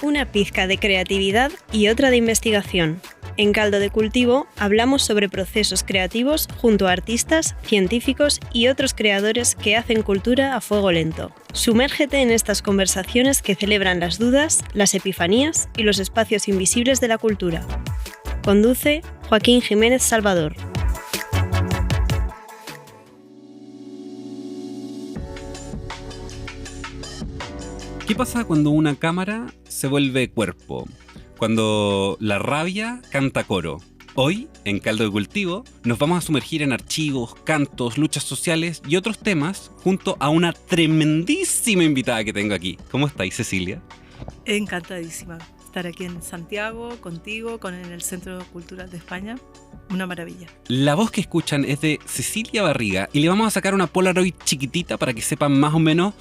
Una pizca de creatividad y otra de investigación. En Caldo de Cultivo hablamos sobre procesos creativos junto a artistas, científicos y otros creadores que hacen cultura a fuego lento. Sumérgete en estas conversaciones que celebran las dudas, las epifanías y los espacios invisibles de la cultura. Conduce Joaquín Jiménez Salvador. ¿Qué pasa cuando una cámara se vuelve cuerpo? Cuando la rabia canta coro. Hoy, en Caldo de Cultivo, nos vamos a sumergir en archivos, cantos, luchas sociales y otros temas junto a una tremendísima invitada que tengo aquí. ¿Cómo estáis, Cecilia? Encantadísima estar aquí en Santiago, contigo, en el Centro Cultural de España. Una maravilla. La voz que escuchan es de Cecilia Barriga y le vamos a sacar una Polaroid chiquitita para que sepan más o menos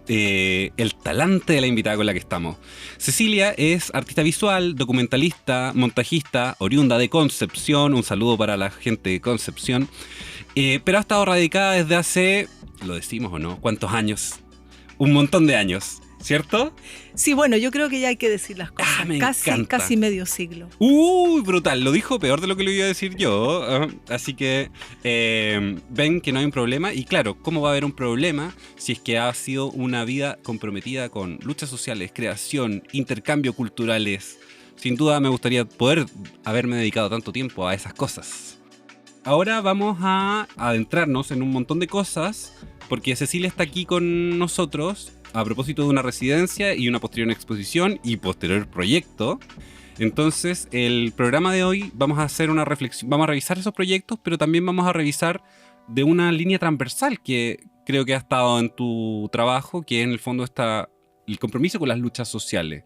el talante de la invitada con la que estamos. Cecilia es artista visual, documentalista, montajista, oriunda de Concepción. Un saludo para la gente de Concepción. Pero ha estado radicada desde hace, ¿lo decimos o no? ¿Cuántos años? Un montón de años, ¿cierto? Sí, bueno, yo creo que ya hay que decir las cosas. Casi medio siglo. ¡Uy, brutal! Lo dijo peor de lo que lo iba a decir yo. Así que ven que no hay un problema. Y claro, ¿cómo va a haber un problema si es que ha sido una vida comprometida con luchas sociales, creación, intercambio culturales? Sin duda me gustaría poder haberme dedicado tanto tiempo a esas cosas. Ahora vamos a adentrarnos en un montón de cosas, porque Cecilia está aquí con nosotros a propósito de una residencia y una posterior exposición y posterior proyecto. Entonces, el programa de hoy vamos a hacer una reflexión, vamos a revisar esos proyectos, pero también vamos a revisar de una línea transversal que creo que ha estado en tu trabajo, que en el fondo está el compromiso con las luchas sociales.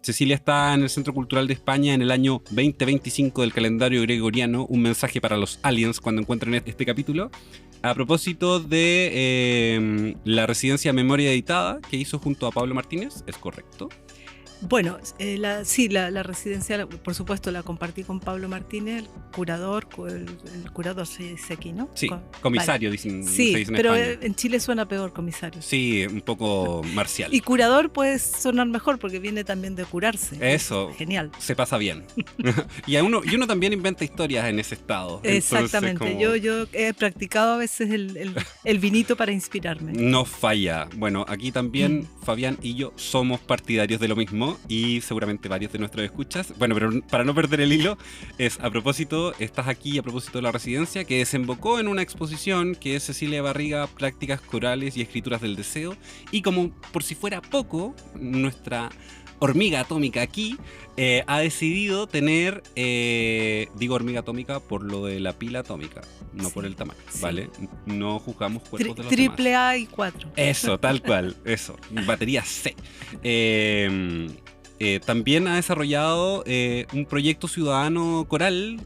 Cecilia está en el Centro Cultural de España en el año 2025 del calendario gregoriano, un mensaje para los aliens cuando encuentren este capítulo, a propósito de la residencia Memoria Editada que hizo junto a Pablo Martínez, ¿es correcto? Bueno, la residencia, por supuesto, la compartí con Pablo Martínez, el curador se dice aquí, ¿no? Sí, comisario, vale. se Sí, dice en pero España. en Chile suena peor comisario. Sí, un poco marcial. Y curador puede sonar mejor porque viene también de curarse. Eso. Genial. Se pasa bien. y uno también inventa historias en ese estado. Exactamente. Entonces, Yo he practicado a veces el vinito para inspirarme. No falla. Bueno, aquí también Fabián y yo somos partidarios de lo mismo y seguramente varios de nuestros escuchas. Bueno, pero para no perder el hilo, a propósito, estás aquí a propósito de la residencia que desembocó en una exposición que es Cecilia Barriga, Prácticas Corales y Escrituras del Deseo. Y como por si fuera poco, nuestra hormiga atómica aquí ha decidido tener, digo hormiga atómica por lo de la pila atómica, no sí, por el tamaño, sí. ¿Vale? No juzgamos cuerpos de los triple demás. A y 4. Eso, tal cual, eso. Batería C. También ha desarrollado un proyecto ciudadano coral,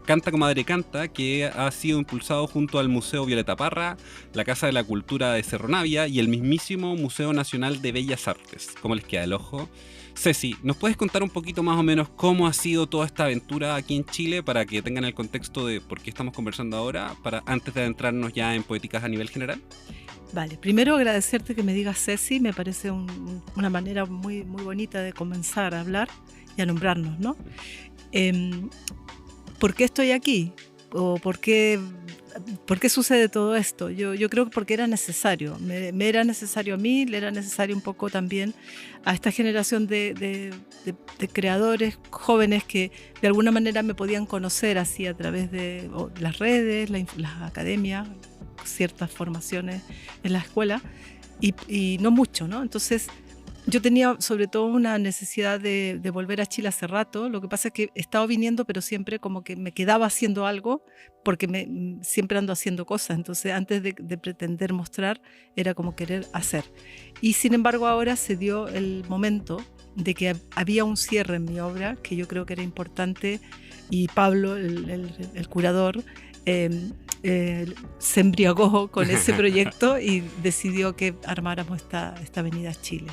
Canta Comadre Canta, que ha sido impulsado junto al Museo Violeta Parra, la Casa de la Cultura de Cerro Navia y el mismísimo Museo Nacional de Bellas Artes. ¿Cómo les queda el ojo? Ceci, ¿nos puedes contar un poquito más o menos cómo ha sido toda esta aventura aquí en Chile para que tengan el contexto de por qué estamos conversando ahora, antes de adentrarnos ya en poéticas a nivel general? Vale, primero agradecerte que me digas Ceci, me parece una manera muy, muy bonita de comenzar a hablar y a nombrarnos, ¿no? ¿Por qué estoy aquí? ¿O por qué sucede todo esto? Yo creo que porque era necesario. Me era necesario a mí, le era necesario un poco también a esta generación de creadores jóvenes que de alguna manera me podían conocer así a través de las redes, las academias, ciertas formaciones en la escuela y no mucho, ¿no? Entonces yo tenía sobre todo una necesidad de volver a Chile hace rato. Lo que pasa es que he estado viniendo, pero siempre como que me quedaba haciendo algo porque siempre ando haciendo cosas. Entonces antes de pretender mostrar era como querer hacer. Y sin embargo ahora se dio el momento de que había un cierre en mi obra que yo creo que era importante y Pablo, el curador, se embriagó con ese proyecto y decidió que armáramos esta Avenida Chile.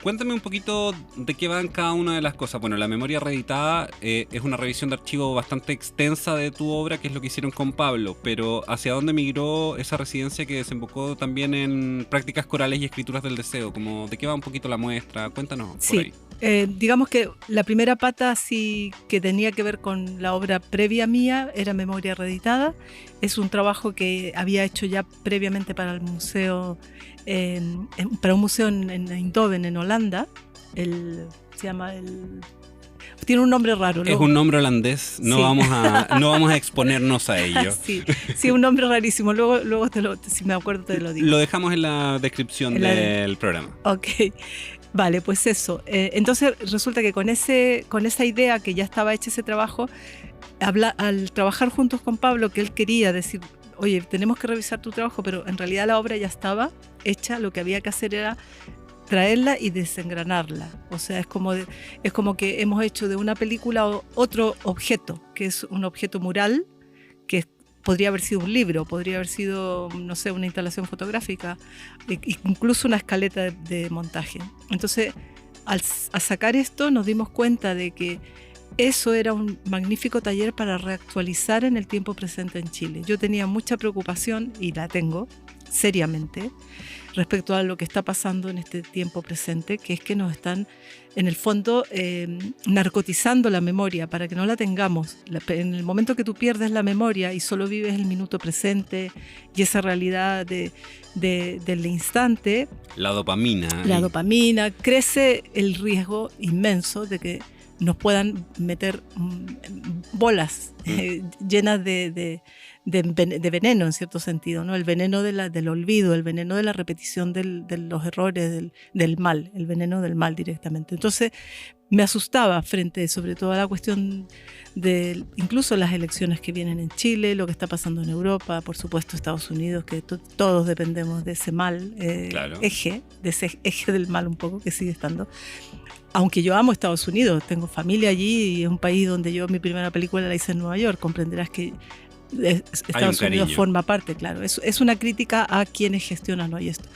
Cuéntame un poquito de qué van cada una de las cosas. Bueno, la memoria reeditada es una revisión de archivo bastante extensa de tu obra, que es lo que hicieron con Pablo, pero ¿hacia dónde migró esa residencia que desembocó también en prácticas corales y escrituras del deseo? Como, ¿de qué va un poquito la muestra? Cuéntanos por ahí. Digamos que la primera pata sí que tenía que ver con la obra previa mía era Memoria Reeditada. Es un trabajo que había hecho ya previamente para el museo, para un museo en Eindhoven, en Holanda. Tiene un nombre raro, ¿no? Es un nombre holandés, no, sí. no vamos a exponernos a ello. Sí, un nombre rarísimo. Luego si me acuerdo te lo digo. Lo dejamos en la descripción del programa. Ok. Vale, pues eso. Entonces resulta que con esa idea que ya estaba hecho ese trabajo, al trabajar juntos con Pablo, que él quería decir, oye, tenemos que revisar tu trabajo, pero en realidad la obra ya estaba hecha, lo que había que hacer era traerla y desengranarla. O sea, es como que hemos hecho de una película otro objeto, que es un objeto mural, que podría haber sido un libro, podría haber sido, no sé, una instalación fotográfica, incluso una escaleta de montaje. Entonces, al sacar esto, nos dimos cuenta de que eso era un magnífico taller para reactualizar en el tiempo presente en Chile. Yo tenía mucha preocupación, y la tengo seriamente, respecto a lo que está pasando en este tiempo presente, que es que nos están, en el fondo, narcotizando la memoria para que no la tengamos. En el momento que tú pierdes la memoria y solo vives el minuto presente y esa realidad del instante, la dopamina, crece el riesgo inmenso de que nos puedan meter bolas llenas de veneno, en cierto sentido, ¿no? El veneno del olvido, el veneno de la repetición de los errores, del mal, el veneno del mal directamente. Entonces me asustaba frente sobre todo a la cuestión de incluso las elecciones que vienen en Chile, lo que está pasando en Europa, por supuesto Estados Unidos, que todos dependemos de ese mal, claro. de ese eje del mal un poco que sigue estando. Aunque yo amo Estados Unidos, tengo familia allí y es un país donde mi primera película la hice en Nueva York, comprenderás que Estados Unidos forma parte, claro. Es una crítica a quienes gestionan hoy esto.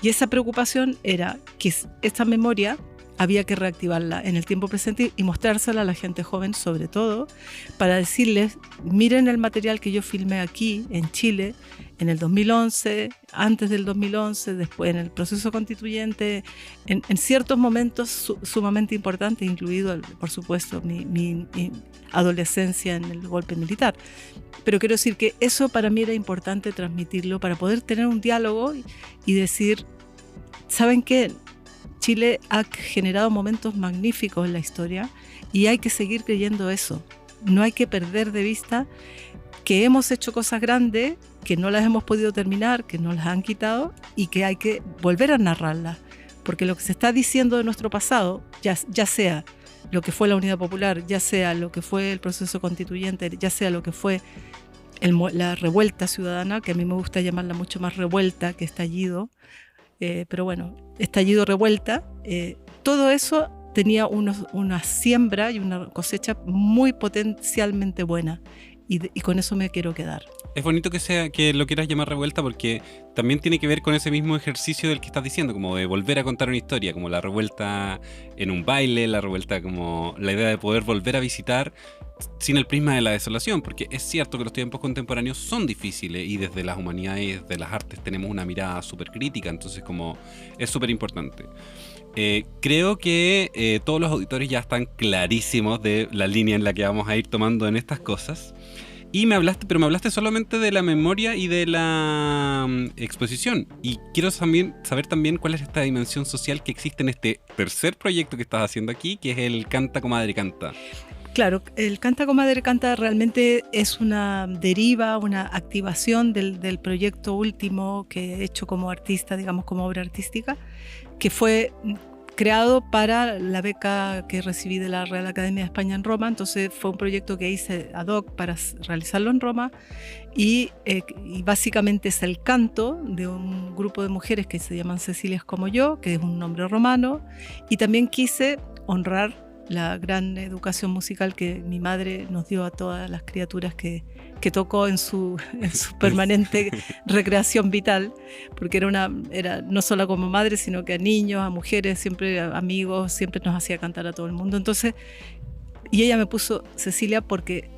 Y esa preocupación era que esta memoria había que reactivarla en el tiempo presente y mostrársela a la gente joven, sobre todo, para decirles, miren el material que yo filmé aquí en Chile en el 2011, antes del 2011, después en el proceso constituyente, en ciertos momentos sumamente importantes, incluido, por supuesto, mi adolescencia en el golpe militar. Pero quiero decir que eso para mí era importante transmitirlo para poder tener un diálogo y decir, ¿saben qué? Chile ha generado momentos magníficos en la historia y hay que seguir creyendo eso. No hay que perder de vista que hemos hecho cosas grandes, que no las hemos podido terminar, que nos las han quitado y que hay que volver a narrarlas. Porque lo que se está diciendo de nuestro pasado, ya sea lo que fue la Unidad Popular, ya sea lo que fue el proceso constituyente, ya sea lo que fue la revuelta ciudadana, que a mí me gusta llamarla mucho más revuelta que estallido, pero bueno, estallido, revuelta, todo eso tenía una siembra y una cosecha muy potencialmente buena y con eso me quiero quedar. Es bonito que lo quieras llamar revuelta porque también tiene que ver con ese mismo ejercicio del que estás diciendo, como de volver a contar una historia, como la revuelta en un baile, la revuelta como la idea de poder volver a visitar sin el prisma de la desolación, porque es cierto que los tiempos contemporáneos son difíciles y desde las humanidades, desde las artes tenemos una mirada súper crítica, entonces como es súper importante. Creo que todos los auditores ya están clarísimos de la línea en la que vamos a ir tomando en estas cosas. Y me hablaste solamente de la memoria y de la exposición. Y quiero saber también cuál es esta dimensión social que existe en este tercer proyecto que estás haciendo aquí, que es el Canta Comadre Canta. Claro, el Canta Comadre Canta realmente es una deriva, una activación del proyecto último que he hecho como artista, digamos como obra artística, que fue creado para la beca que recibí de la Real Academia de España en Roma. Entonces fue un proyecto que hice ad hoc para realizarlo en Roma y básicamente es el canto de un grupo de mujeres que se llaman Cecilias como yo, que es un nombre romano, y también quise honrar la gran educación musical que mi madre nos dio a todas las criaturas que tocó en su permanente recreación vital, porque era no solo como madre, sino que a niños, a mujeres, siempre a amigos, siempre nos hacía cantar a todo el mundo. Entonces, y ella me puso Cecilia porque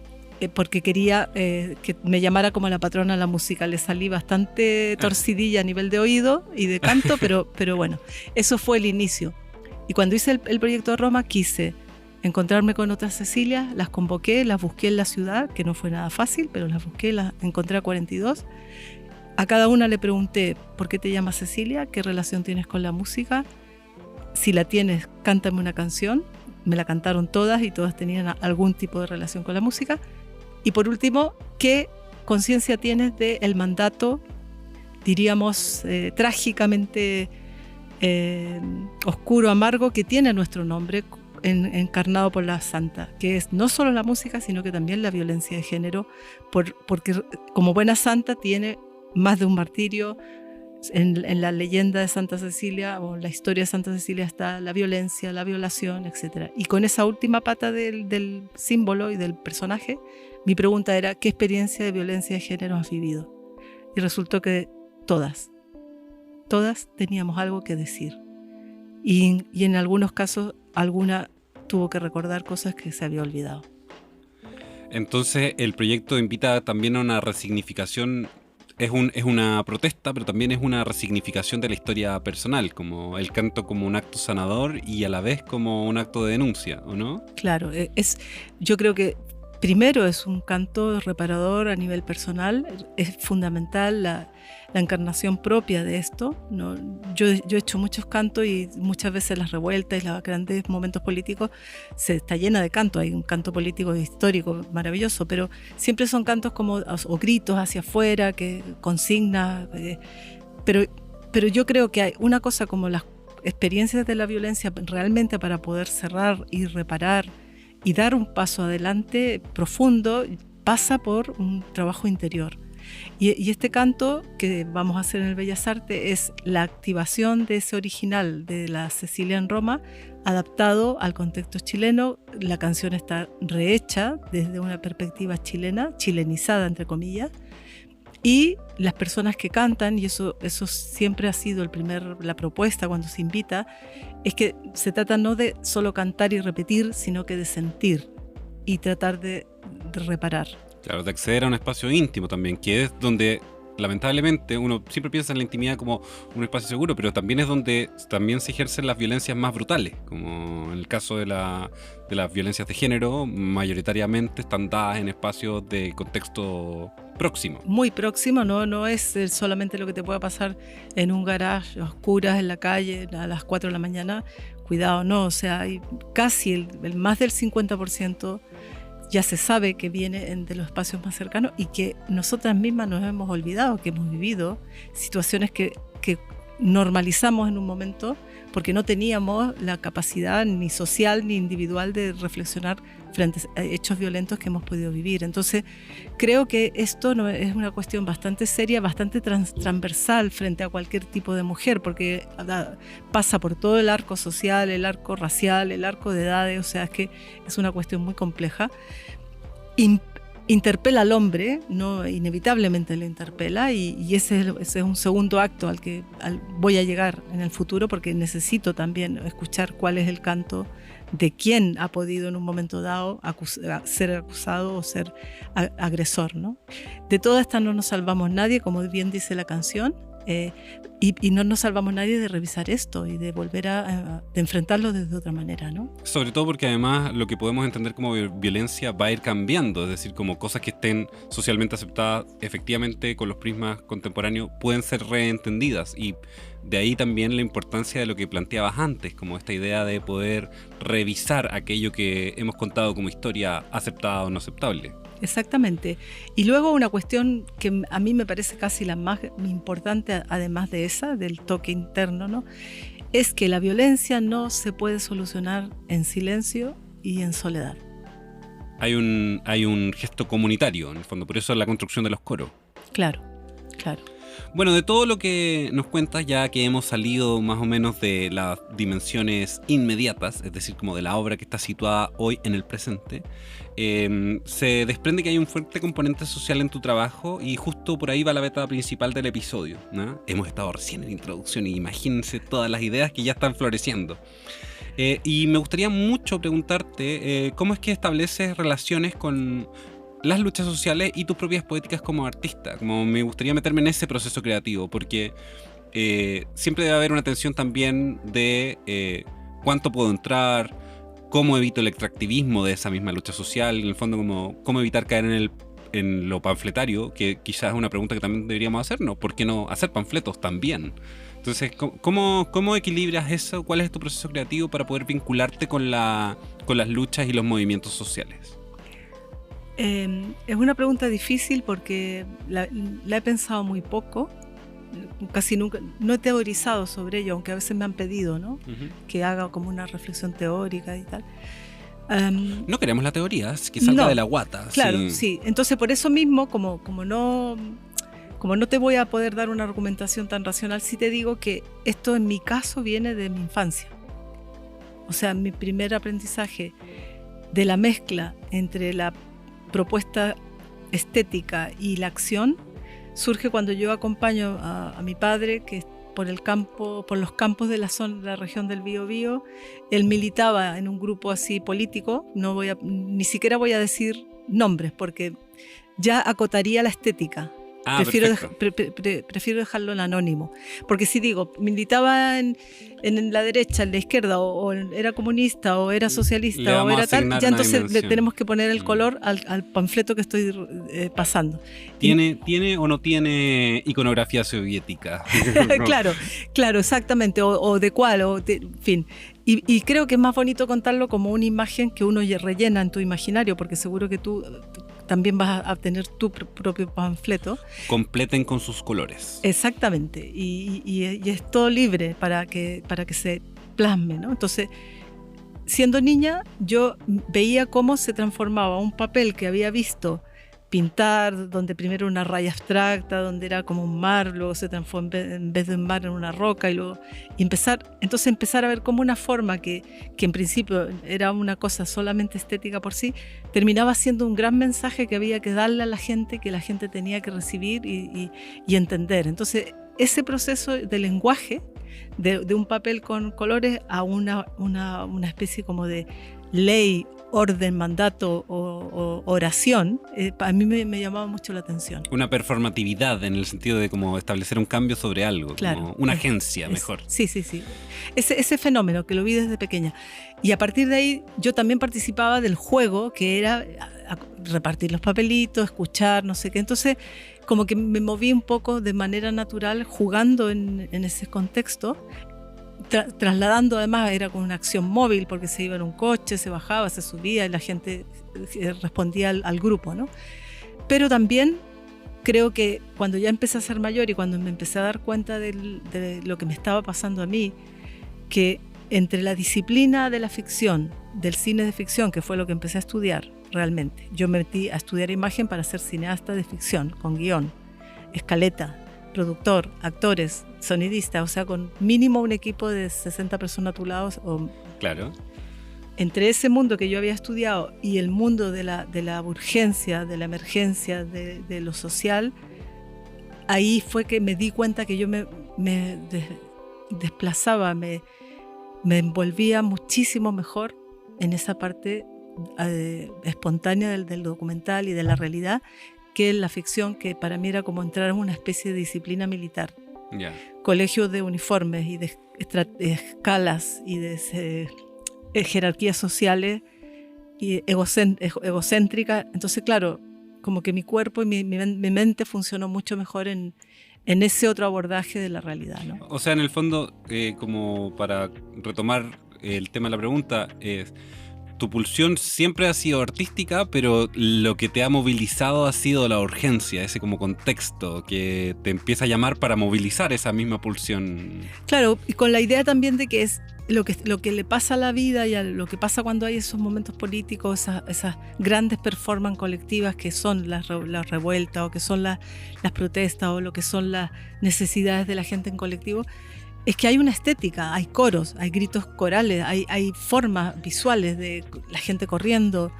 quería que me llamara como la patrona de la música. Le salí bastante torcidilla a nivel de oído y de canto, pero bueno, eso fue el inicio. Y cuando hice el proyecto de Roma, quise encontrarme con otras Cecilia, las convoqué, las busqué en la ciudad, que no fue nada fácil, pero las busqué, las encontré a 42. A cada una le pregunté, ¿por qué te llamas Cecilia? ¿Qué relación tienes con la música? Si la tienes, cántame una canción. Me la cantaron todas y todas tenían algún tipo de relación con la música. Y por último, ¿qué conciencia tienes del mandato, diríamos, trágicamente oscuro, amargo, que tiene nuestro nombre encarnado por la santa, que es no solo la música, sino que también la violencia de género, porque como buena santa tiene más de un martirio. En la leyenda de Santa Cecilia o en la historia de Santa Cecilia está la violencia, la violación, etc. Y con esa última pata del símbolo y del personaje, mi pregunta era, ¿qué experiencia de violencia de género has vivido? Y resultó que todas teníamos algo que decir. Y en algunos casos, alguna tuvo que recordar cosas que se había olvidado. Entonces, el proyecto invita también a una resignificación. Es una protesta, pero también es una resignificación de la historia personal, como el canto como un acto sanador y a la vez como un acto de denuncia, ¿o no? Claro, yo creo que primero es un canto reparador a nivel personal, es fundamental la encarnación propia de esto, ¿no? Yo he hecho muchos cantos y muchas veces las revueltas y los grandes momentos políticos se está llena de canto, hay un canto político histórico maravilloso, pero siempre son cantos como o gritos hacia afuera, que consignas, pero yo creo que hay una cosa como las experiencias de la violencia realmente para poder cerrar y reparar y dar un paso adelante profundo pasa por un trabajo interior. Y este canto que vamos a hacer en el Bellas Artes es la activación de ese original de la Cecilia en Roma, adaptado al contexto chileno. La canción está rehecha desde una perspectiva chilena, chilenizada entre comillas, y las personas que cantan, y eso siempre ha sido la propuesta cuando se invita, es que se trata no de solo cantar y repetir, sino que de sentir y tratar de reparar. Claro, de acceder a un espacio íntimo también, que es donde lamentablemente uno siempre piensa en la intimidad como un espacio seguro, pero también es donde también se ejercen las violencias más brutales, como en el caso de las violencias de género, mayoritariamente están dadas en espacios de contexto próximo. Muy próximo, no es solamente lo que te pueda pasar en un garage a oscuras en la calle a las 4 de la mañana, cuidado, no, o sea, hay casi el más del 50% ya se sabe que viene de los espacios más cercanos y que nosotras mismas nos hemos olvidado, que hemos vivido situaciones que normalizamos en un momento porque no teníamos la capacidad ni social ni individual de reflexionar frente a hechos violentos que hemos podido vivir. Entonces, creo que esto no es una cuestión bastante seria, bastante transversal frente a cualquier tipo de mujer, porque pasa por todo el arco social, el arco racial, el arco de edades, o sea, es que es una cuestión muy compleja. Interpela al hombre, no inevitablemente le interpela, y ese es un segundo acto al que voy a llegar en el futuro, porque necesito también escuchar cuál es el canto de quién ha podido en un momento dado ser acusado o ser agresor, ¿no? De toda esta no nos salvamos nadie, como bien dice la canción, y no nos salvamos nadie de revisar esto y de volver de enfrentarlo desde otra manera, ¿no? Sobre todo porque además lo que podemos entender como violencia va a ir cambiando, es decir, como cosas que estén socialmente aceptadas, efectivamente con los prismas contemporáneos pueden ser reentendidas, y de ahí también la importancia de lo que planteabas antes, como esta idea de poder revisar aquello que hemos contado como historia aceptada o no aceptable. Exactamente. Y luego una cuestión que a mí me parece casi la más importante, además de esa, del toque interno, ¿no? Es que la violencia no se puede solucionar en silencio y en soledad. Hay un gesto comunitario, en el fondo, por eso es la construcción de los coros. Claro, claro. Bueno, de todo lo que nos cuentas, ya que hemos salido más o menos de las dimensiones inmediatas, es decir, como de la obra que está situada hoy en el presente, se desprende que hay un fuerte componente social en tu trabajo y justo por ahí va la beta principal del episodio, ¿no? Hemos estado recién en la introducción y imagínense todas las ideas que ya están floreciendo. Y me gustaría mucho preguntarte cómo es que estableces relaciones con las luchas sociales y tus propias poéticas como artista. Como me gustaría meterme en ese proceso creativo, porque siempre debe haber una tensión también de cuánto puedo entrar, cómo evito el extractivismo de esa misma lucha social, en el fondo cómo evitar caer en lo panfletario, que quizás es una pregunta que también deberíamos hacernos. ¿Por qué no hacer panfletos también? Entonces, ¿cómo equilibras eso? ¿Cuál es tu proceso creativo para poder vincularte con las luchas y los movimientos sociales? Es una pregunta difícil porque la he pensado muy poco, casi nunca, no he teorizado sobre ello, aunque a veces me han pedido, ¿no? Uh-huh. Que haga como una reflexión teórica y tal. No queremos la teoría, que salga de la guata. Claro, sí. Entonces, por eso mismo, como no te voy a poder dar una argumentación tan racional, sí te digo que esto en mi caso viene de mi infancia. O sea, mi primer aprendizaje de la mezcla entre la propuesta estética y la acción surge cuando yo acompaño a mi padre, que por los campos de la región del Biobío. Él militaba en un grupo así político, ni siquiera voy a decir nombres porque ya acotaría la estética. Prefiero dejarlo en anónimo, porque si digo militaba en la derecha, en la izquierda, o era comunista o era socialista o era tal, ya entonces le tenemos que poner el color al panfleto que estoy pasando. ¿Tiene o no tiene iconografía soviética? No. Claro, exactamente, o de cuál, en fin. Y creo que es más bonito contarlo como una imagen que uno rellena en tu imaginario, porque seguro que tú también vas a tener tu propio panfleto. Completen con sus colores. Exactamente, y es todo libre para que se plasme, ¿no? Entonces, siendo niña, yo veía cómo se transformaba un papel que había visto pintar, donde primero una raya abstracta, donde era como un mar, luego se transformó en vez de un mar en una roca, y empezar a ver como una forma que en principio era una cosa solamente estética por sí, terminaba siendo un gran mensaje que había que darle a la gente, que la gente tenía que recibir y entender. Entonces, ese proceso de lenguaje, de un papel con colores a una especie como de ley, orden, mandato o oración, a mí me llamaba mucho la atención. Una performatividad en el sentido de como establecer un cambio sobre algo, claro, como una agencia mejor. Sí. Ese fenómeno que lo vi desde pequeña. Y a partir de ahí yo también participaba del juego, que era repartir los papelitos, escuchar, no sé qué. Entonces, como que me moví un poco de manera natural jugando en ese contexto. Trasladando, además era con una acción móvil, porque se iba en un coche, se bajaba, se subía y la gente respondía al grupo, ¿no? Pero también creo que cuando ya empecé a ser mayor y cuando me empecé a dar cuenta de lo que me estaba pasando a mí, que entre la disciplina de la ficción, del cine de ficción, que fue lo que empecé a estudiar realmente, yo me metí a estudiar imagen para ser cineasta de ficción, con guión, escaleta, productor, actores, sonidista, o sea, con mínimo un equipo de 60 personas a tu lado. Claro. Entre ese mundo que yo había estudiado y el mundo de la urgencia, de la emergencia, de lo social, ahí fue que me di cuenta que yo me desplazaba, me envolvía muchísimo mejor en esa parte espontánea del documental y de la realidad, que la ficción, que para mí era como entrar en una especie de disciplina militar. Yeah. Colegios de uniformes y de escalas y de jerarquías sociales y egocéntricas. Entonces, claro, como que mi cuerpo y mi mente funcionó mucho mejor en ese otro abordaje de la realidad, ¿no? O sea, en el fondo, como para retomar el tema de la pregunta, es tu pulsión siempre ha sido artística, pero lo que te ha movilizado ha sido la urgencia, ese como contexto que te empieza a llamar para movilizar esa misma pulsión. Claro, y con la idea también de que es lo que le pasa a la vida y a lo que pasa cuando hay esos momentos políticos, esas grandes performances colectivas que son las revueltas o que son las protestas o lo que son las necesidades de la gente en colectivo, es que hay una estética, hay coros, hay gritos corales, hay formas visuales de la gente corriendo,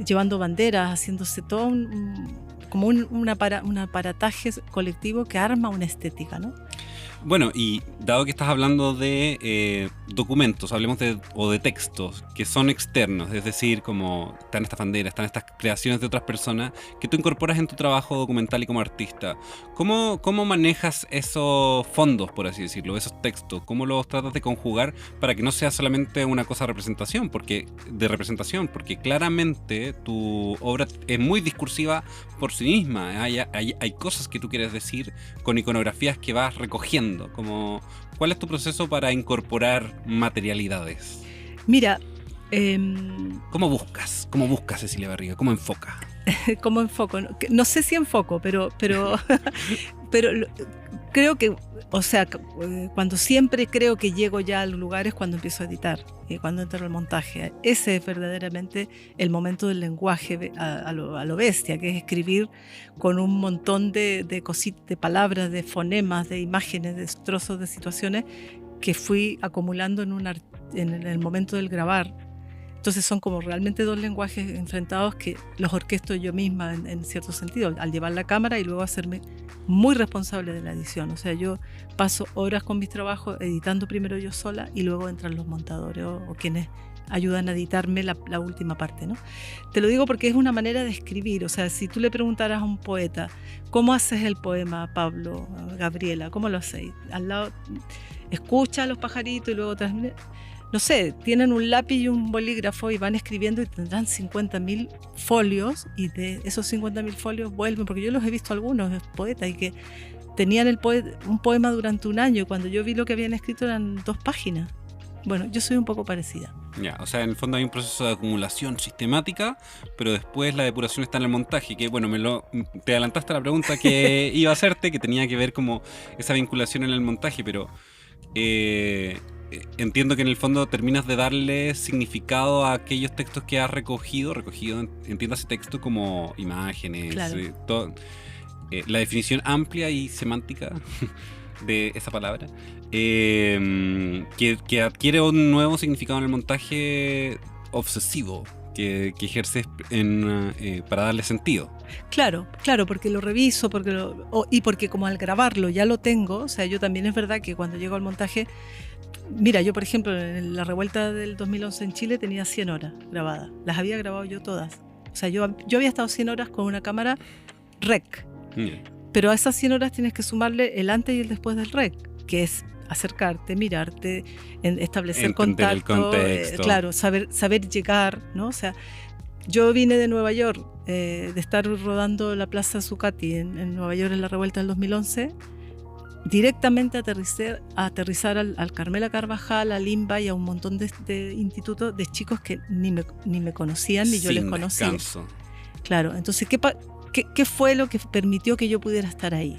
llevando banderas, haciéndose todo un aparataje colectivo que arma una estética, ¿no? Bueno, y dado que estás hablando de documentos, hablemos de textos que son externos, es decir, como están estas banderas, están estas creaciones de otras personas que tú incorporas en tu trabajo documental y como artista. ¿Cómo manejas esos fondos, por así decirlo, esos textos? ¿Cómo los tratas de conjugar para que no sea solamente una cosa de representación? Porque claramente tu obra es muy discursiva por sí misma. Hay cosas que tú quieres decir con iconografías que vas recogiendo. ¿Cuál es tu proceso para incorporar materialidades? Mira, ¿Cómo buscas, Cecilia Barriga? ¿Cómo enfoca? ¿Cómo enfoco? No sé si enfoco, pero creo que, o sea, cuando siempre creo que llego ya al lugar es cuando empiezo a editar, cuando entro al montaje. Ese es verdaderamente el momento del lenguaje a lo bestia, que es escribir con un montón de cositas, de palabras, de fonemas, de imágenes, de trozos de situaciones que fui acumulando en el momento del grabar. Entonces son como realmente dos lenguajes enfrentados que los orquesto yo misma en cierto sentido, al llevar la cámara y luego hacerme muy responsable de la edición. O sea, yo paso horas con mis trabajos editando primero yo sola y luego entran los montadores o quienes ayudan a editarme la última parte, ¿no? Te lo digo porque es una manera de escribir. O sea, si tú le preguntaras a un poeta, ¿cómo haces el poema, Pablo, Gabriela? ¿Cómo lo hacéis? Al lado, escucha a los pajaritos y luego transmite. No sé, tienen un lápiz y un bolígrafo y van escribiendo y tendrán 50.000 folios y de esos 50.000 folios vuelven, porque yo los he visto algunos poetas y que tenían un poema durante un año y cuando yo vi lo que habían escrito eran 2 páginas. Bueno, yo soy un poco parecida. Ya, o sea, en el fondo hay un proceso de acumulación sistemática, pero después la depuración está en el montaje, que bueno, te adelantaste a la pregunta que iba a hacerte, que tenía que ver como esa vinculación en el montaje, pero entiendo que en el fondo terminas de darle significado a aquellos textos que has recogido, entiéndase texto como imágenes, claro. La definición amplia y semántica de esa palabra, que adquiere un nuevo significado en el montaje obsesivo que ejerces para darle sentido. Claro, porque lo reviso, y porque como al grabarlo ya lo tengo. O sea, yo también es verdad que cuando llego al montaje, mira, yo por ejemplo en la revuelta del 2011 en Chile tenía 100 horas grabadas, las había grabado yo todas. O sea, yo había estado 100 horas con una cámara REC. Pero a esas 100 horas tienes que sumarle el antes y el después del REC, que es acercarte, mirarte, establecer contacto, claro, saber llegar, ¿no? O sea, yo vine de Nueva York, de estar rodando la Plaza Zuccotti en Nueva York en la revuelta del 2011, directamente a aterrizar al Carmela Carvajal, al INBA y a un montón de institutos de chicos que ni me conocían ni yo les conocía. Descanso. Claro, entonces, ¿qué fue lo que permitió que yo pudiera estar ahí?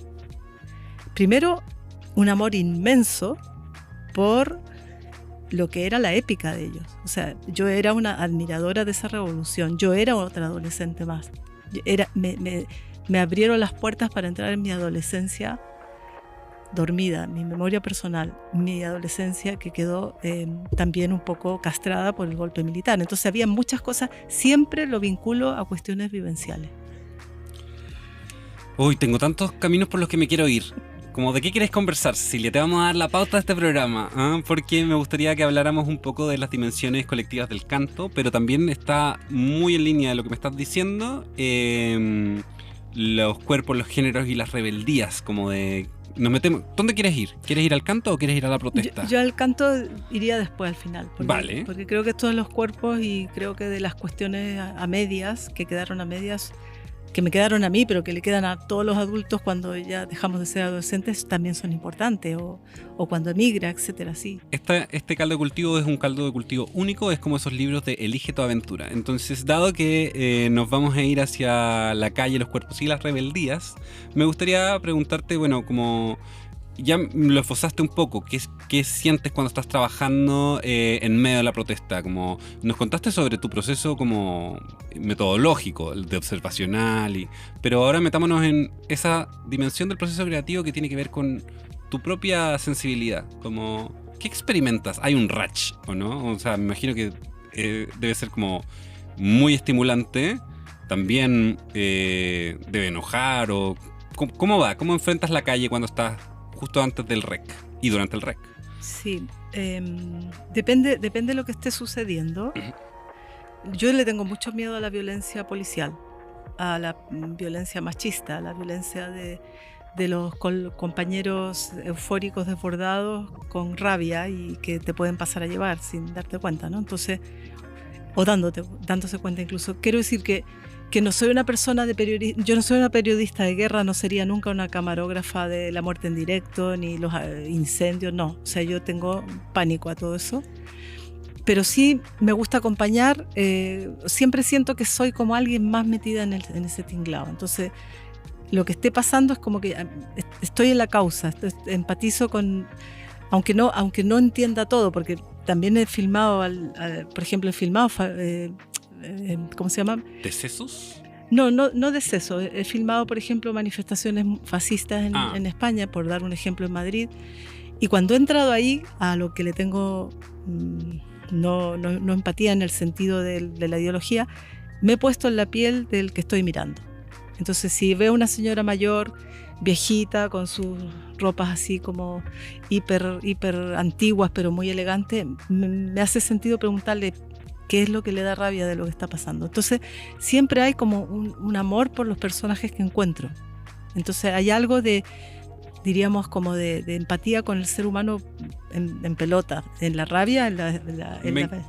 Primero, un amor inmenso por lo que era la épica de ellos. O sea, yo era una admiradora de esa revolución. Yo era otra adolescente más. Me abrieron las puertas para entrar en mi adolescencia dormida, mi memoria personal, mi adolescencia que quedó también un poco castrada por el golpe militar. Entonces había muchas cosas, siempre lo vinculo a cuestiones vivenciales. Uy, tengo tantos caminos por los que me quiero ir. Como ¿de qué quieres conversar, Cecilia? Te vamos a dar la pauta de este programa, porque me gustaría que habláramos un poco de las dimensiones colectivas del canto, pero también está muy en línea de lo que me estás diciendo, los cuerpos, los géneros y las rebeldías, como de... Nos metemos. ¿Dónde quieres ir? ¿Quieres ir al canto o quieres ir a la protesta? Yo al canto iría después, al final. Vale. Porque creo que todos los cuerpos y creo que de las cuestiones a medias, que quedaron a medias, que me quedaron a mí, pero que le quedan a todos los adultos cuando ya dejamos de ser adolescentes, también son importantes, o cuando emigra, etcétera, sí. Este caldo de cultivo es un caldo de cultivo único, es como esos libros de Elige tu aventura. Entonces, dado que nos vamos a ir hacia la calle, los cuerpos y las rebeldías, me gustaría preguntarte, bueno, como ya lo esbozaste un poco, ¿qué sientes cuando estás trabajando en medio de la protesta? Como nos contaste sobre tu proceso como metodológico, el de observacional, pero ahora metámonos en esa dimensión del proceso creativo que tiene que ver con tu propia sensibilidad. Como, ¿qué experimentas? ¿Hay un ratch o no? O sea, me imagino que debe ser como muy estimulante, también debe enojar, o ¿cómo va? ¿Cómo enfrentas la calle cuando estás justo antes del rec y durante el rec? Sí, depende de lo que esté sucediendo. Yo le tengo mucho miedo a la violencia policial, a la violencia machista, a la violencia de los compañeros eufóricos desbordados con rabia y que te pueden pasar a llevar sin darte cuenta, ¿no? Entonces, o dándose cuenta incluso. Quiero decir que no soy una persona yo no soy una periodista de guerra, no sería nunca una camarógrafa de la muerte en directo, ni los incendios, no. O sea, yo tengo pánico a todo eso. Pero sí me gusta acompañar, siempre siento que soy como alguien más metida en ese tinglado. Entonces, lo que esté pasando es como que estoy en la causa, empatizo con, aunque no entienda todo, porque también he filmado, por ejemplo, ¿cómo se llama? ¿Decesos? No decesos. He filmado, por ejemplo, manifestaciones fascistas en España, por dar un ejemplo, en Madrid. Y cuando he entrado ahí, a lo que le tengo no empatía en el sentido de la ideología, me he puesto en la piel del que estoy mirando. Entonces, si veo una señora mayor, viejita, con sus ropas así como hiper antiguas, pero muy elegantes, me hace sentido preguntarle qué es lo que le da rabia de lo que está pasando. Entonces, siempre hay como un amor por los personajes que encuentro. Entonces, hay algo diríamos, como de empatía con el ser humano en pelota, en la rabia,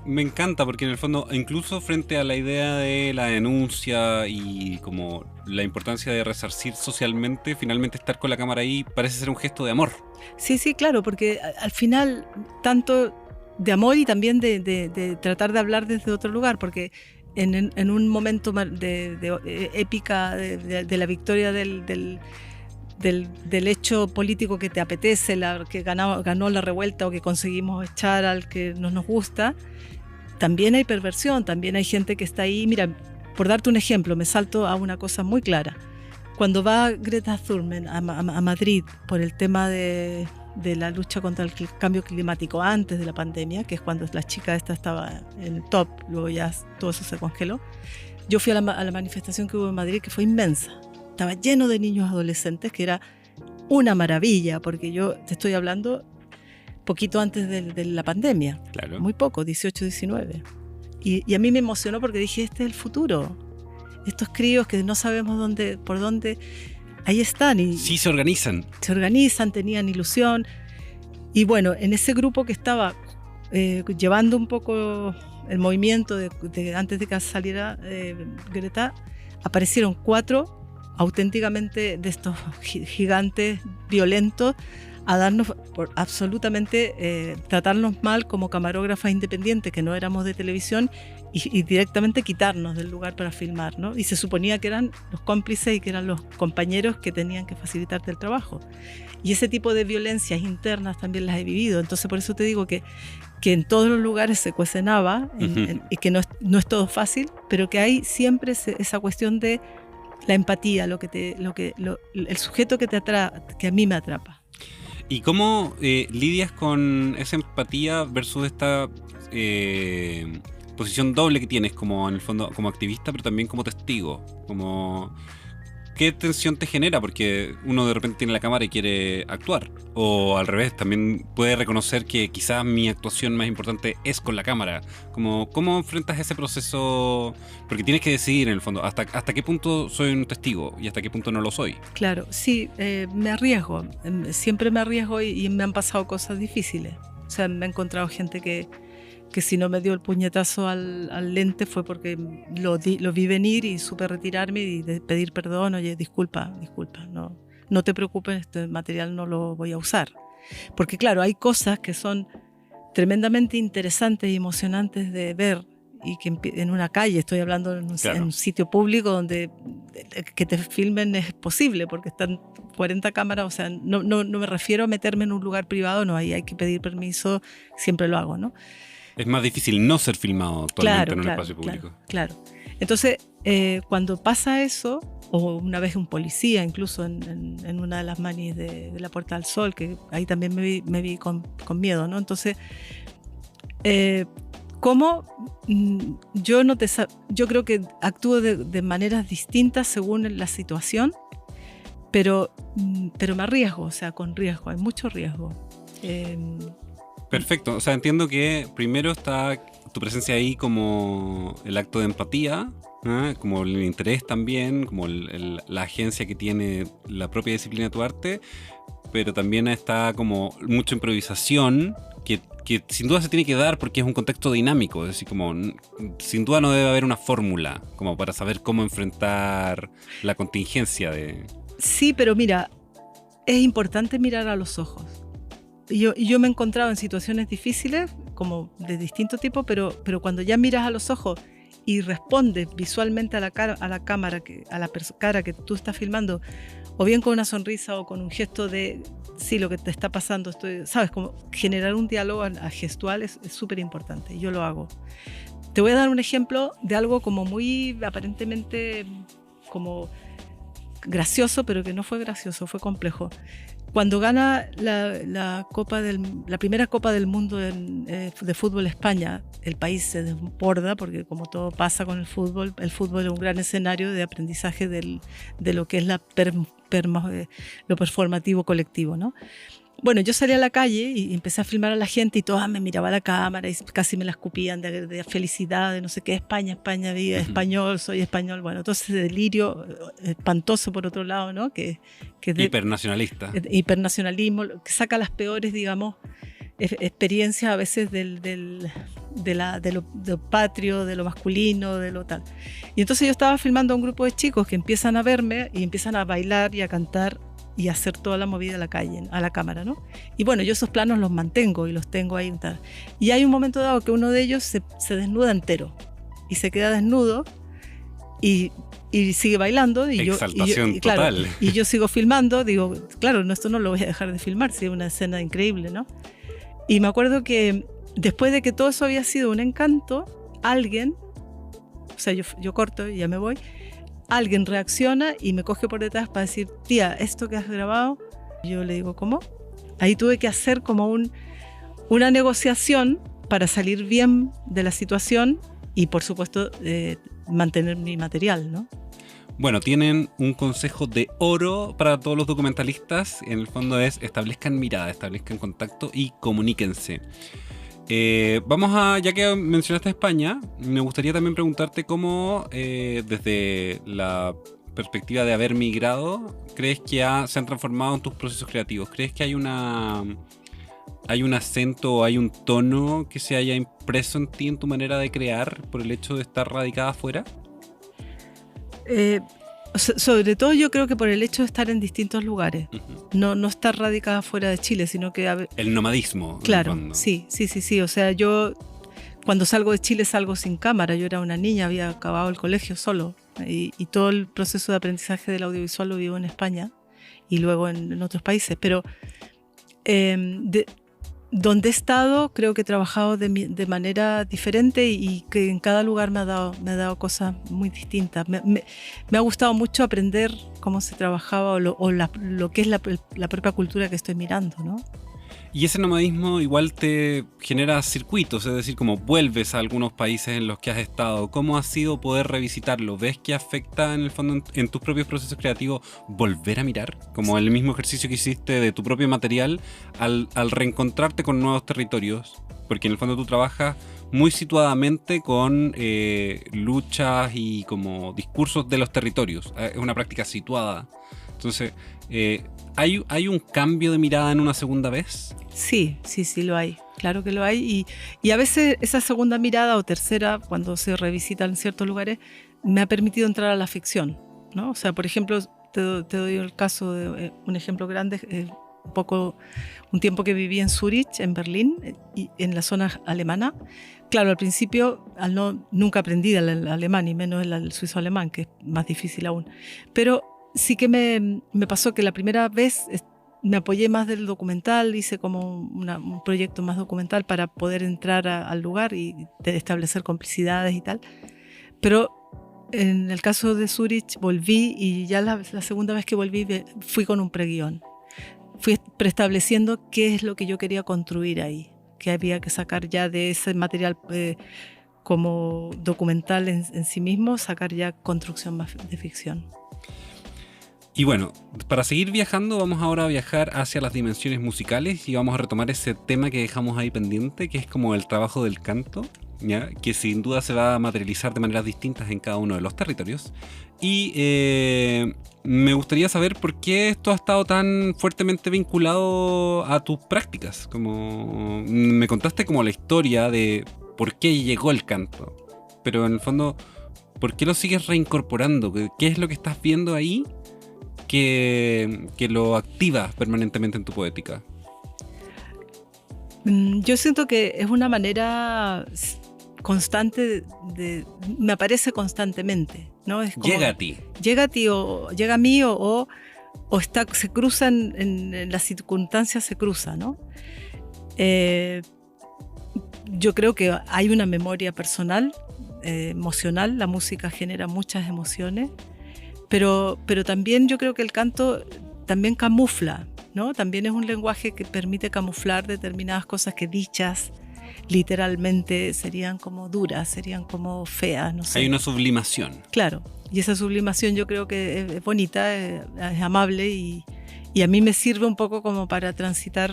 Me encanta, porque en el fondo, incluso frente a la idea de la denuncia y como la importancia de resarcir socialmente, finalmente estar con la cámara ahí parece ser un gesto de amor. Sí, claro, porque al final, tanto de amor y también de tratar de hablar desde otro lugar, porque en un momento de épica de la victoria del hecho político que te apetece, que ganó la revuelta o que conseguimos echar al que no nos gusta, también hay perversión, también hay gente que está ahí. Mira, por darte un ejemplo, me salto a una cosa muy clara. Cuando va Greta Thunberg a Madrid por el tema de la lucha contra el cambio climático antes de la pandemia, que es cuando la chica esta estaba en el top, luego ya todo eso se congeló, yo fui a la manifestación que hubo en Madrid, que fue inmensa. Estaba lleno de niños adolescentes, que era una maravilla, porque yo te estoy hablando poquito antes de la pandemia. Claro. Muy poco, 18, 19. Y a mí me emocionó porque dije, este es el futuro. Estos críos que no sabemos por dónde, ahí están. Y sí, se organizan. Se organizan, tenían ilusión. Y bueno, en ese grupo que estaba llevando un poco el movimiento antes de que saliera Greta, aparecieron 4 auténticamente de estos gigantes violentos a darnos absolutamente, tratarnos mal como camarógrafas independientes que no éramos de televisión y directamente quitarnos del lugar para filmar, ¿no? Y se suponía que eran los cómplices y que eran los compañeros que tenían que facilitarte el trabajo. Y ese tipo de violencias internas también las he vivido. Entonces, por eso te digo que en todos los lugares se cuecen habas y que no es todo fácil, pero que hay siempre esa cuestión de la empatía, el sujeto que a mí me atrapa. ¿Y cómo lidias con esa empatía versus esta posición doble que tienes, como en el fondo como activista, pero también como testigo? Como, ¿qué tensión te genera? Porque uno de repente tiene la cámara y quiere actuar. O al revés, también puede reconocer que quizás mi actuación más importante es con la cámara. Como, ¿cómo enfrentas ese proceso? Porque tienes que decidir en el fondo hasta qué punto soy un testigo y hasta qué punto no lo soy. Claro, sí, me arriesgo. Siempre me arriesgo y me han pasado cosas difíciles. O sea, me he encontrado gente que que si no me dio el puñetazo al lente fue porque lo vi venir y supe retirarme y pedir perdón. Oye, disculpa, no te preocupes, este material no lo voy a usar. Porque claro, hay cosas que son tremendamente interesantes y emocionantes de ver y que en una calle, estoy hablando en un sitio público donde que te filmen es posible porque están 40 cámaras, o sea, no me refiero a meterme en un lugar privado, no, ahí hay que pedir permiso, siempre lo hago, ¿no? Es más difícil no ser filmado actualmente en un espacio público. Claro. Entonces, cuando pasa eso, o una vez un policía, incluso en una de las manis de la Puerta del Sol, que ahí también me vi con miedo, ¿no? Entonces, ¿cómo? Yo creo que actúo de maneras distintas según la situación, pero me arriesgo, o sea, con riesgo, hay mucho riesgo. Perfecto, o sea, entiendo que primero está tu presencia ahí como el acto de empatía, ¿eh? Como el interés también, como la agencia que tiene la propia disciplina de tu arte, pero también está como mucha improvisación que sin duda se tiene que dar porque es un contexto dinámico, es decir, como sin duda no debe haber una fórmula como para saber cómo enfrentar la contingencia de... Sí, pero mira, es importante mirar a los ojos. Yo me he encontrado en situaciones difíciles, como de distinto tipo, pero cuando ya miras a los ojos y respondes visualmente a la cámara, a la cara que tú estás filmando, o bien con una sonrisa o con un gesto de sí, lo que te está pasando, sabes, como generar un diálogo gestual es súper importante. Yo lo hago. Te voy a dar un ejemplo de algo como muy aparentemente como gracioso, pero que no fue gracioso, fue complejo. Cuando gana la primera Copa del Mundo de fútbol España, el país se desborda porque como todo pasa con el fútbol es un gran escenario de aprendizaje de lo que es lo performativo colectivo, ¿no? Bueno, yo salí a la calle y empecé a filmar a la gente y todas me miraban a la cámara y casi me la escupían de felicidad, de no sé qué, España, viva, español, soy español. Bueno, entonces delirio espantoso por otro lado, ¿no? Que hipernacionalista. Hipernacionalismo, que saca las peores, digamos, experiencias a veces de lo patrio, de lo masculino, de lo tal. Y entonces yo estaba filmando a un grupo de chicos que empiezan a verme y empiezan a bailar y a cantar y hacer toda la movida a la calle, a la cámara, ¿no? Y bueno, yo esos planos los mantengo y los tengo ahí. Tal. Y hay un momento dado que uno de ellos se desnuda entero y se queda desnudo y sigue bailando. Y exaltación claro, total. Y yo sigo filmando, digo, claro, esto no lo voy a dejar de filmar, si es una escena increíble, ¿no? Y me acuerdo que después de que todo eso había sido un encanto, alguien, o sea, yo corto y ya me voy, alguien reacciona y me coge por detrás para decir, tía, esto que has grabado, yo le digo, ¿cómo? Ahí tuve que hacer como una negociación para salir bien de la situación y, por supuesto, mantener mi material, ¿no? Bueno, tienen un consejo de oro para todos los documentalistas. En el fondo es establezcan mirada, establezcan contacto y comuníquense. Ya que mencionaste España, me gustaría también preguntarte cómo, desde la perspectiva de haber migrado, ¿crees que se han transformado en tus procesos creativos? ¿Crees que hay un acento o hay un tono que se haya impreso en ti, en tu manera de crear, por el hecho de estar radicada afuera? Sobre todo yo creo que por el hecho de estar en distintos lugares, no estar radicada fuera de Chile, sino que... El nomadismo. Claro, sí, o sea, yo cuando salgo de Chile salgo sin cámara, yo era una niña, había acabado el colegio solo y todo el proceso de aprendizaje del audiovisual lo vivo en España y luego en otros países, pero donde he estado creo que he trabajado de manera diferente y que en cada lugar me ha dado cosas muy distintas. Me ha gustado mucho aprender cómo se trabajaba o lo que es la propia cultura que estoy mirando, ¿no? Y ese nomadismo igual te genera circuitos, es decir, como vuelves a algunos países en los que has estado. ¿Cómo ha sido poder revisitarlo? ¿Ves que afecta en el fondo en tus propios procesos creativos volver a mirar? Como el mismo ejercicio que hiciste de tu propio material al reencontrarte con nuevos territorios. Porque en el fondo tú trabajas muy situadamente con luchas y como discursos de los territorios. Es una práctica situada. Entonces, ¿hay un cambio de mirada en una segunda vez? Sí, lo hay. claro que lo hay. Y a veces esa segunda mirada o tercera, cuando se revisitan ciertos lugares, me ha permitido entrar a la ficción, ¿no? O sea, por ejemplo, te doy el caso de un ejemplo grande, un tiempo que viví en Zurich, en Berlín, y en la zona alemana. Claro, al principio nunca aprendí el alemán, y menos el suizo alemán, que es más difícil aún. Pero sí que me pasó que la primera vez me apoyé más del documental, hice como un proyecto más documental para poder entrar al lugar y establecer complicidades y tal. Pero en el caso de Zurich volví, y ya la segunda vez que volví fui con un preguión. Fui preestableciendo qué es lo que yo quería construir ahí, que había que sacar ya de ese material como documental en sí mismo, sacar ya construcción más de ficción. Y bueno, para seguir viajando, vamos ahora a viajar hacia las dimensiones musicales y vamos a retomar ese tema que dejamos ahí pendiente, que es como el trabajo del canto, ¿ya? Que sin duda se va a materializar de maneras distintas en cada uno de los territorios. Y me gustaría saber por qué esto ha estado tan fuertemente vinculado a tus prácticas. Como me contaste como la historia de por qué llegó el canto, pero en el fondo, ¿por qué lo sigues reincorporando? ¿Qué es lo que estás viendo ahí que lo activa permanentemente en tu poética? Yo siento que es una manera constante me aparece constantemente, ¿no? Es como, Llega a ti. Llega a ti o llega a mí o se cruzan en las circunstancias, se cruza, ¿no? Yo creo que hay una memoria personal, emocional. La música genera muchas emociones, pero también yo creo que el canto también camufla, ¿no? También es un lenguaje que permite camuflar determinadas cosas que dichas literalmente serían como duras, serían como feas, no sé. Hay una sublimación. Claro, y esa sublimación yo creo que es bonita, es amable, y a mí me sirve un poco como para transitar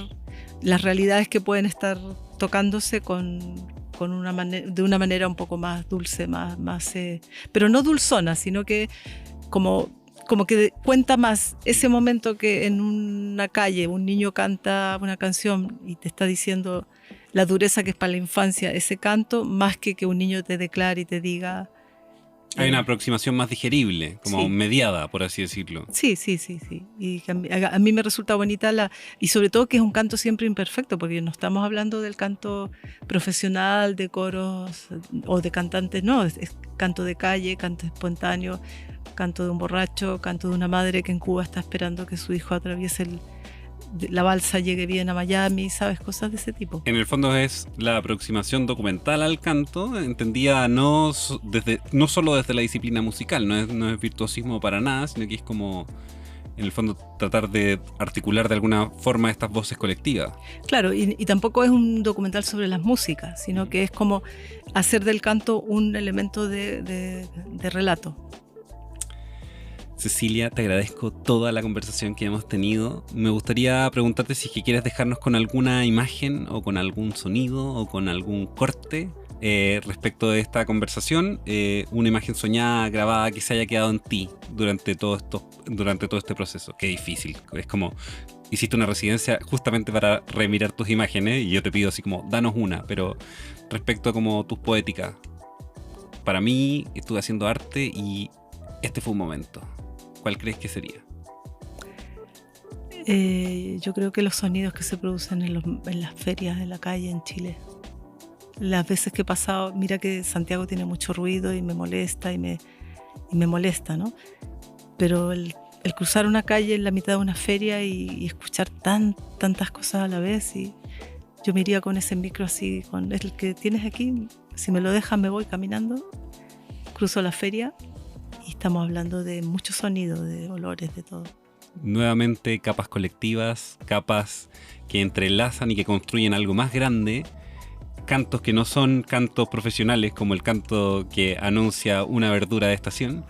las realidades que pueden estar tocándose de una manera un poco más dulce, pero no dulzona, sino que como que cuenta más ese momento que en una calle un niño canta una canción y te está diciendo la dureza que es para la infancia ese canto, más que un niño te declare y te diga. Hay una aproximación más digerible, como sí, mediada, por así decirlo. Sí. Y a mí me resulta bonita y sobre todo que es un canto siempre imperfecto, porque no estamos hablando del canto profesional, de coros o de cantantes, no, es canto de calle, canto espontáneo, canto de un borracho, canto de una madre que en Cuba está esperando que su hijo atraviese la balsa, llegue bien a Miami, ¿sabes? Cosas de ese tipo. En el fondo es la aproximación documental al canto, entendida no solo desde la disciplina musical, no es virtuosismo para nada, sino que es como, en el fondo, tratar de articular de alguna forma estas voces colectivas. Claro, y tampoco es un documental sobre las músicas, sino que es como hacer del canto un elemento de relato. Cecilia, te agradezco toda la conversación que hemos tenido. Me gustaría preguntarte si es que quieres dejarnos con alguna imagen o con algún sonido o con algún corte respecto de esta conversación, una imagen soñada, grabada, que se haya quedado en ti durante todo este proceso. Qué difícil, es como hiciste una residencia justamente para remirar tus imágenes y yo te pido así como, danos una, pero respecto a como tus poéticas. Para mí estuve haciendo arte y este fue un momento. ¿Cuál crees que sería? Yo creo que los sonidos que se producen en las ferias de la calle en Chile. Las veces que he pasado, mira que Santiago tiene mucho ruido y me molesta y me molesta, ¿no? Pero el cruzar una calle en la mitad de una feria y escuchar tantas cosas a la vez, y yo me iría con ese micro así, con el que tienes aquí, si me lo dejas me voy caminando, cruzo la feria. Y estamos hablando de muchos sonidos, de olores, de todo. Nuevamente capas colectivas, capas que entrelazan y que construyen algo más grande, cantos que no son cantos profesionales como el canto que anuncia una verdura de estación.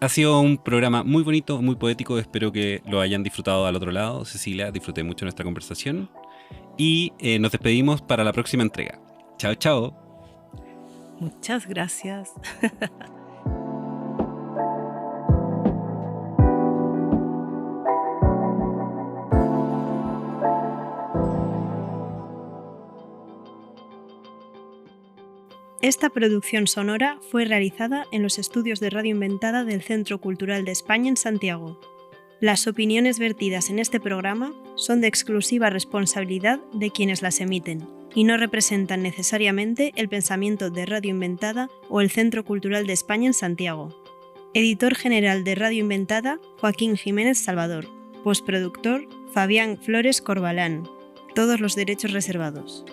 Ha sido un programa muy bonito, muy poético, espero que lo hayan disfrutado al otro lado. Cecilia, disfruté mucho nuestra conversación y nos despedimos para la próxima entrega. Chao, chao. Muchas gracias. Esta producción sonora fue realizada en los estudios de Radio Inventada del Centro Cultural de España en Santiago. Las opiniones vertidas en este programa son de exclusiva responsabilidad de quienes las emiten y no representan necesariamente el pensamiento de Radio Inventada o el Centro Cultural de España en Santiago. Editor general de Radio Inventada, Joaquín Jiménez Salvador. Postproductor, Fabián Flores Corbalán. Todos los derechos reservados.